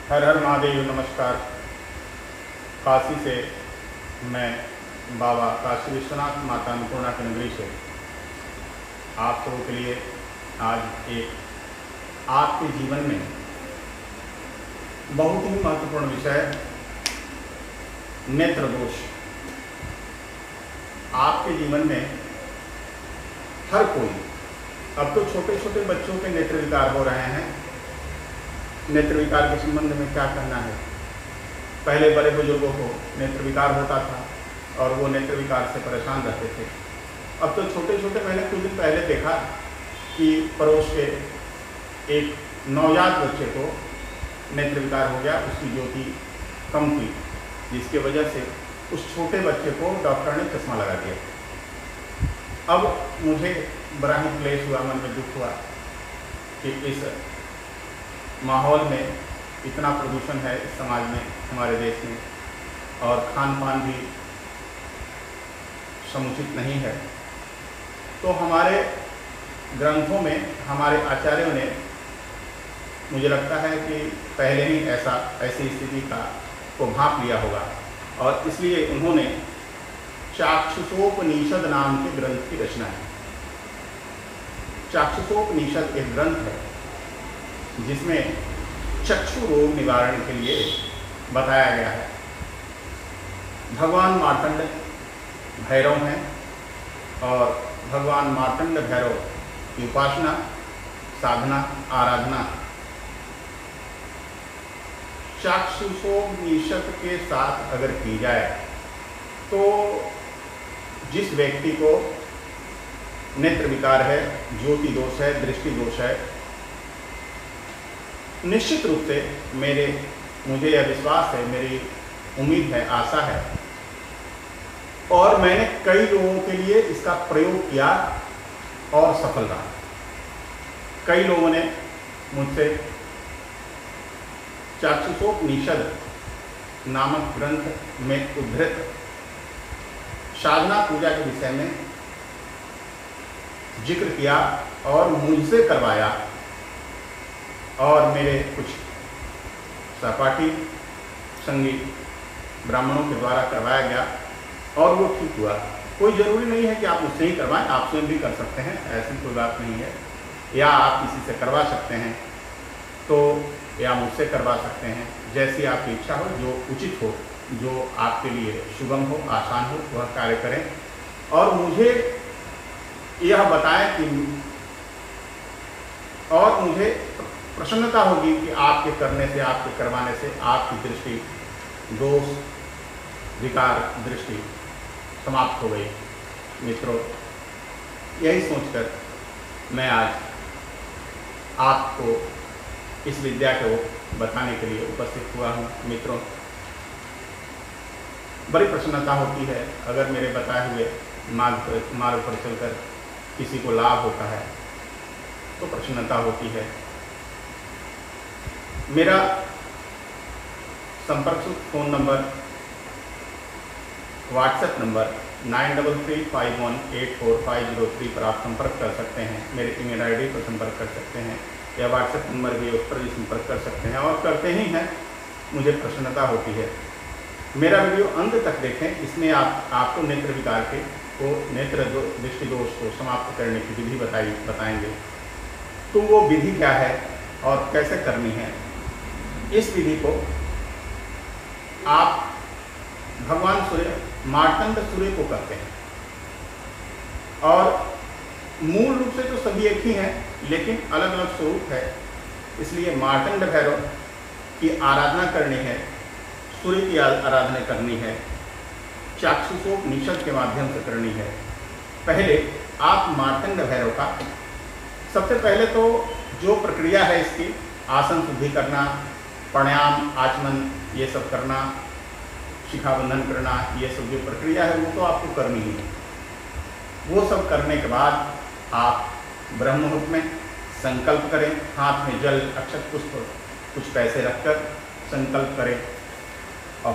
हर हर महादेव। नमस्कार। काशी से मैं बाबा काशी विश्वनाथ माता अन्नपूर्णा की नगरी से आप सबों के लिए आज एक आपके जीवन में बहुत ही महत्वपूर्ण विषय नेत्र दोष। आपके जीवन में हर कोई, अब तो छोटे छोटे बच्चों के नेत्र विकार हो रहे हैं। नेत्र विकार के संबंध में क्या कहना है? पहले बड़े बुजुर्गों को नेत्र विकार होता था और वो नेत्र विकार से परेशान रहते थे। अब तो छोटे छोटे, मैंने कुछ दिन पहले देखा कि पड़ोस के एक नवजात बच्चे को नेत्र विकार हो गया। उसकी ज्योति कम थी, जिसकी वजह से उस छोटे बच्चे को डॉक्टर ने चश्मा लगा दिया। अब मुझे बड़ा ही क्लेश हुआ, मन में दुख हुआ कि इस माहौल में इतना प्रदूषण है इस समाज में, हमारे देश में, और खान पान भी समुचित नहीं है। तो हमारे ग्रंथों में हमारे आचार्यों ने, मुझे लगता है कि पहले ही ऐसी स्थिति को भांप लिया होगा, और इसलिए उन्होंने चाक्षुषोपनिषद नाम के ग्रंथ की रचना है। चाक्षुषोपनिषद एक ग्रंथ है जिसमें चक्षु रोग निवारण के लिए बताया गया है। भगवान मार्तंड भैरव हैं और भगवान मार्तंड भैरव की उपासना, साधना, आराधना चाक्षुषोपनिषद के साथ अगर की जाए तो जिस व्यक्ति को नेत्र विकार है, ज्योति दोष है, दृष्टि दोष है, निश्चित रूप से मुझे यह विश्वास है, मेरी उम्मीद है, आशा है, और मैंने कई लोगों के लिए इसका प्रयोग किया और सफल रहा। कई लोगों ने मुझसे चाक्षुषोपनिषद नामक ग्रंथ में उद्धृत साधना पूजा के विषय में जिक्र किया और मुझसे करवाया, और मेरे कुछ सहपाठी संगी ब्राह्मणों के द्वारा करवाया गया और वो ठीक हुआ। कोई ज़रूरी नहीं है कि आप मुझसे ही करवाएं, आप स्वयं भी कर सकते हैं, ऐसी कोई बात नहीं है। या आप किसी से करवा सकते हैं तो, या मुझसे करवा सकते हैं, जैसी आपकी इच्छा हो, जो उचित हो, जो आपके लिए सुगम हो, आसान हो, वह कार्य करें। और मुझे यह बताएं कि, और मुझे प्रसन्नता होगी कि आपके करने से, आपके करवाने से आपकी दृष्टि दोष, विकार दृष्टि समाप्त हो गई। मित्रों, यही सोचकर मैं आज आपको इस विद्या को बताने के लिए उपस्थित हुआ हूँ। मित्रों, बड़ी प्रसन्नता होती है अगर मेरे बताए हुए मार्ग पर चलकर किसी को लाभ होता है तो प्रसन्नता होती है। मेरा संपर्क फ़ोन नंबर, व्हाट्सएप नंबर 9335184503 पर आप संपर्क कर सकते हैं। मेरे ईमेल आईडी पर संपर्क कर सकते हैं, या व्हाट्सएप नंबर भी, उस पर भी संपर्क कर सकते हैं, और करते ही हैं। मुझे प्रसन्नता होती है। मेरा वीडियो अंत तक देखें, इसमें आपको नेत्र विकार नेत्र दृष्टि दोष को समाप्त करने की विधि बताएंगे। तो वो विधि क्या है और कैसे करनी है, इस विधि को आप भगवान सूर्य, मार्तंड सूर्य को करते हैं। और मूल रूप से तो सभी एक ही हैं, लेकिन अलग अलग स्वरूप है। इसलिए मार्तंड भैरव की आराधना करनी है, सूर्य की आराधना करनी है, चाक्षुषोपनिषद के माध्यम से करनी है। पहले आप मार्तंड भैरव का, सबसे पहले तो जो प्रक्रिया है इसकी, आसन शुद्धि करना, प्राणायाम, आचमन, ये सब करना, शिखाबंधन करना, ये सब जो प्रक्रिया है वो तो आपको करनी ही है। वो सब करने के बाद आप ब्रह्म मुहूर्त में संकल्प करें, हाथ में जल, अक्षत, पुष्प, कुछ पैसे रखकर संकल्प करें, और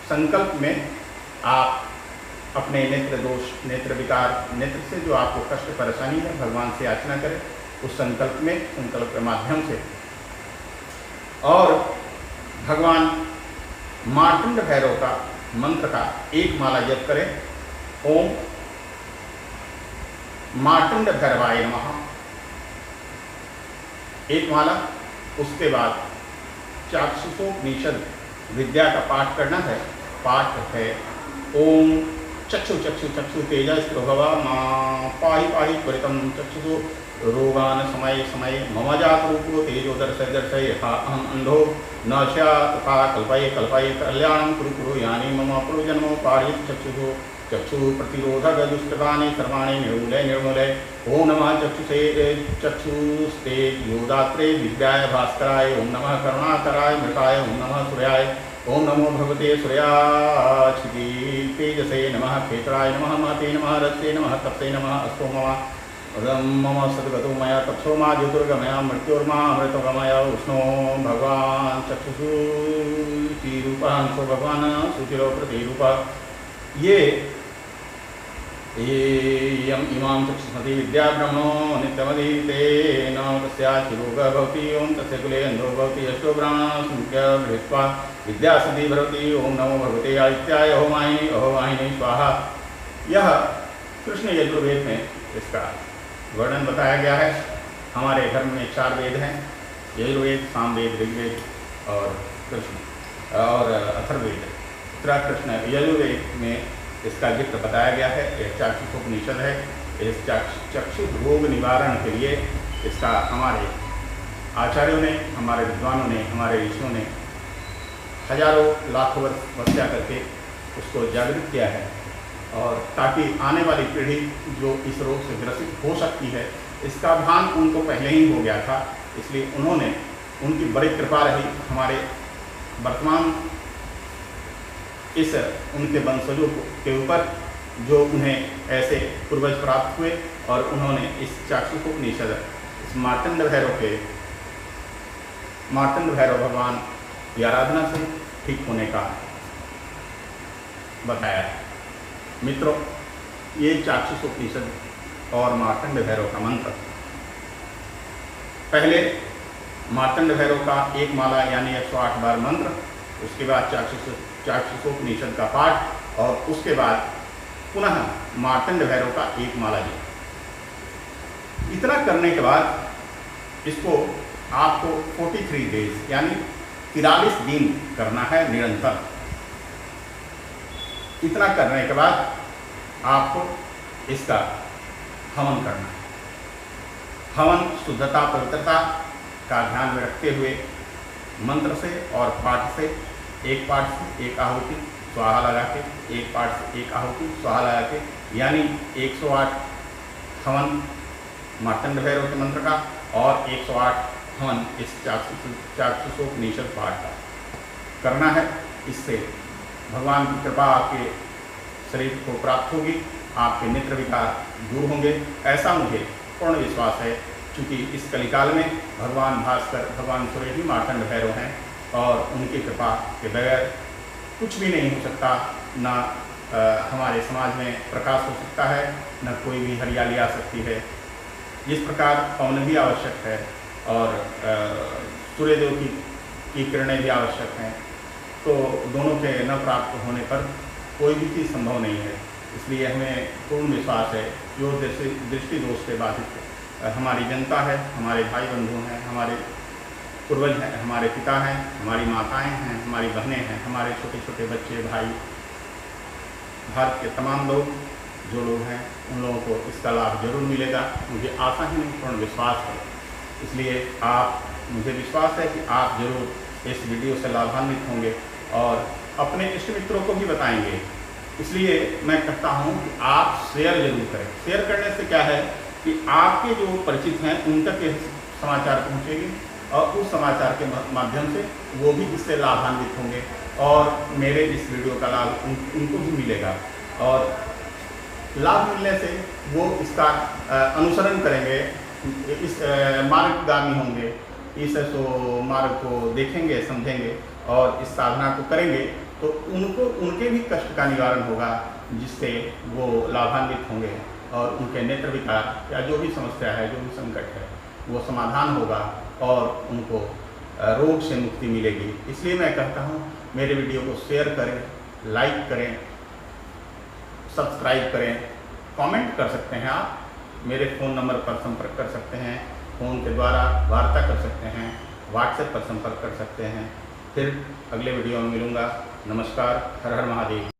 संकल्प में आप अपने नेत्र दोष, नेत्र विकार, नेत्र से जो आपको कष्ट परेशानी है, भगवान से याचना करें उस संकल्प के माध्यम से। और भगवान मार्तंड भैरव का मंत्र का एक माला जप करें। ओम मार्तंड भैरवाय नमः, एक माला। उसके बाद चाक्षुषोपनिषद विद्या का पाठ करना है। पाठ है ओम चक्षु चक्षु चक्षु तेजस्प्रभवा मां पाहि पाहि त्वरितं चक्षुषु रोगान समय समय मम जात रूपो तेजो दर्शय दर्शय यथा अहम अंधो न स्यात् तथा कल्पये कल्पये कल्याणं कुरु कुरु यानि मम पूर्वजन्मो पारयित चक्षुषु चक्षु प्रतिरोधक दुष्टकानि सर्वाणि निर्मूलय निर्मूलय। ओम नमः चक्षुस्ते योदात्रे विद्याय भास्कराय। ओम नमः करुणाकराय मृताय। ओम नमः सूर्याय। ओम नमो भगवते सूर्याक्षिति तेजसे नमः। क्षेत्राय नमः। महते नमः। रत्ते नमः। तप्ते नमः। अस्तो मम सद्गतो मया तपसो मा ज्योतिर्गमया मृत्योर्मा अमृतगमया उष्णो भगवान चक्षुषूतिरूपः हंसो भगवान सुचिरो प्रतिरूपः। ये इमां चक्षुष्मति विद्या ब्रह्मो नित्यमधीते न तस्या चिरोगः भवति। ओम तस्य कुले अन्धो भवति यशो ब्राह्मणसंख्या भृत्वा विद्या सिद्धि भवति। ओम नमो भगवते आदित्याय अहोवाहिनी स्वाहा। यह कृष्ण यजुर्वेद में इसका वर्णन बताया गया है। हमारे धर्म में 4 वेद हैं, यजुर्वेद, सामवेद, ऋग्वेद और कृष्ण और अथर्ववेद। कृष्ण यजुर्वेद में इसका जिक्र बताया गया है। यह चाक्षुषोपनिषद है। इस चक्षु रोग निवारण के लिए इसका हमारे आचार्यों ने, हमारे विद्वानों ने, हमारे ऋषियों ने हजारों लाखों वर्ष तपस्या करके उसको जागृत किया है, और ताकि आने वाली पीढ़ी जो इस रोग से ग्रसित हो सकती है, इसका भान उनको पहले ही हो गया था। इसलिए उन्होंने, उनकी बड़ी कृपा रही हमारे वर्तमान इस उनके वंशजों के ऊपर, जो उन्हें ऐसे पूर्वज प्राप्त हुए, और उन्होंने इस चाक्षुषोपनिषद, इस मार्तंड भैरव भगवान की आराधना से ठीक होने का बताया है। मित्रों, ये चाक्षुषोपनिषद और मार्तंड भैरव का मंत्र, पहले मार्तंड भैरव का एक माला यानी 108 बार मंत्र, उसके बाद चाक्षुषोपनिषद का पाठ, और उसके बाद पुनः मार्तंड भैरव का एक माला जप। इतना करने के बाद इसको आपको 43 डेज यानी 43 दिन करना है निरंतर। इतना करने के बाद आपको इसका हवन करना है। हवन शुद्धता पवित्रता का ध्यान में रखते हुए मंत्र से और पाठ से, एक पाठ से एक आहुति स्वाहा लगा के, एक पाठ से एक आहुति स्वाहा लगा के, यानी 108 हवन मार्तंड भैरव के मंत्र का और 108 हवन इस चाक्षुषोपनिषद पाठ का करना है। इससे भगवान की कृपा आपके शरीर को प्राप्त होगी, आपके नेत्र विकार दूर होंगे, ऐसा मुझे पूर्ण विश्वास है। क्योंकि इस कलिकाल में भगवान भास्कर, भगवान सूर्य ही मार्तंड भैरव हैं, और उनकी कृपा के बगैर कुछ भी नहीं हो सकता। न हमारे समाज में प्रकाश हो सकता है, न कोई भी हरियाली आ सकती है। जिस प्रकार पवन भी आवश्यक है और सूर्यदेव की किरणें भी आवश्यक हैं, तो दोनों के न प्राप्त होने पर कोई भी चीज़ संभव नहीं है। इसलिए हमें पूर्ण विश्वास है, जो दृष्टि दोष से बाधित हमारी जनता है, हमारे भाई बंधु हैं, हमारे पूर्वज हैं, हमारे पिता हैं, हमारी माताएं हैं, हमारी बहनें हैं, हमारे छोटे छोटे बच्चे, भाई, भारत के तमाम लोग जो लोग हैं, उन लोगों को इसका लाभ जरूर मिलेगा। मुझे आशा ही नहीं, पूर्ण विश्वास है। इसलिए मुझे विश्वास है कि आप जरूर इस वीडियो से लाभान्वित होंगे और अपने इष्ट मित्रों को भी बताएंगे। इसलिए मैं कहता हूँ कि आप शेयर जरूर करें। शेयर करने से क्या है कि आपके जो परिचित हैं उन तक ये समाचार पहुँचेगी, और उस समाचार के माध्यम से वो भी इससे लाभान्वित होंगे, और मेरे इस वीडियो का लाभ उनको भी मिलेगा, और लाभ मिलने से वो इसका अनुसरण करेंगे, इस मार्गगामी होंगे, इस मार्ग को देखेंगे, समझेंगे और इस साधना को करेंगे, तो उनके भी कष्ट का निवारण होगा, जिससे वो लाभान्वित होंगे, और उनके नेत्र विकार या जो भी समस्या है, जो भी संकट है, वो समाधान होगा, और उनको रोग से मुक्ति मिलेगी। इसलिए मैं कहता हूँ मेरे वीडियो को शेयर करें, लाइक करें, सब्सक्राइब करें, कमेंट कर सकते हैं। आप मेरे फ़ोन नंबर पर संपर्क कर सकते हैं, फ़ोन के द्वारा वार्ता कर सकते हैं, व्हाट्सएप पर संपर्क कर सकते हैं। फिर अगले वीडियो में मिलूँगा। नमस्कार, हर हर महादेव।